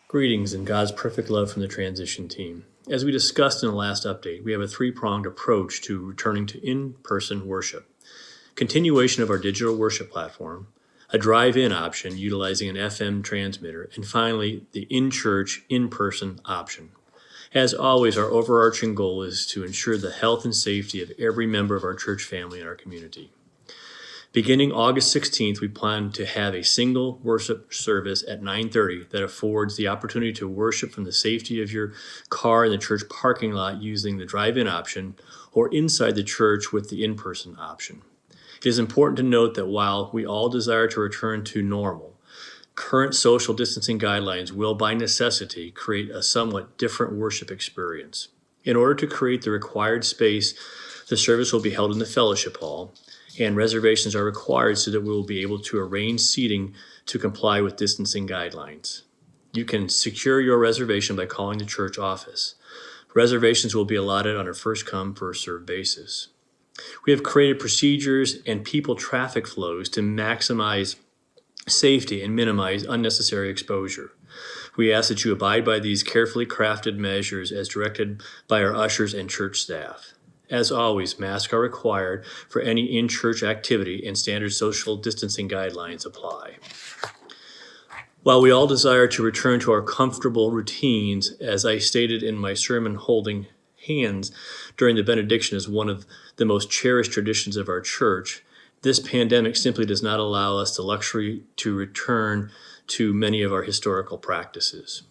Greetings and God's perfect love from the transition team. As we discussed in the last update, we have a three-pronged approach to returning to in-person worship. Continuation of our digital worship platform, a drive-in option utilizing an FM transmitter, and finally, the in-church, in-person option. As always, our overarching goal is to ensure the health and safety of every member of our church family and our community. Beginning August 16th, we plan to have a single worship service at 9:30 that affords the opportunity to worship from the safety of your car in the church parking lot using the drive-in option or inside the church with the in-person option. It is important to note that while we all desire to return to normal, current social distancing guidelines will by necessity create a somewhat different worship experience. In order to create the required space, the service will be held in the fellowship hall, and reservations are required so that we will be able to arrange seating to comply with distancing guidelines. You can secure your reservation by calling the church office. Reservations will be allotted on a first-come, first-served basis. We have created procedures and people traffic flows to maximize safety and minimize unnecessary exposure. We ask that you abide by these carefully crafted measures as directed by our ushers and church staff. As always, masks are required for any in-church activity and standard social distancing guidelines apply. While we all desire to return to our comfortable routines, as I stated in my sermon, holding hands during the Benediction is one of the most cherished traditions of our church, this pandemic simply does not allow us the luxury to return to many of our historical practices.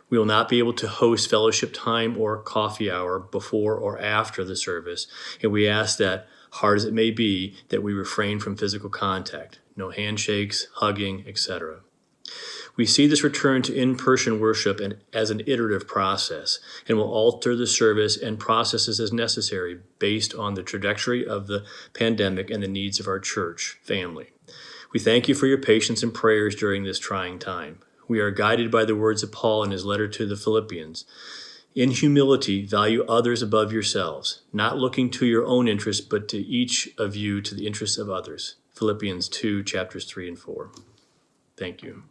We will not be able to host fellowship time or coffee hour before or after the service, and we ask that, hard as it may be, that we refrain from physical contact, no handshakes, hugging, etc. We see this return to in-person worship as an iterative process and will alter the service and processes as necessary based on the trajectory of the pandemic and the needs of our church family. We thank you for your patience and prayers during this trying time. We are guided by the words of Paul in his letter to the Philippians. In humility, value others above yourselves, not looking to your own interests, but to each of you to the interests of others. Philippians 2, chapters 3 and 4. Thank you.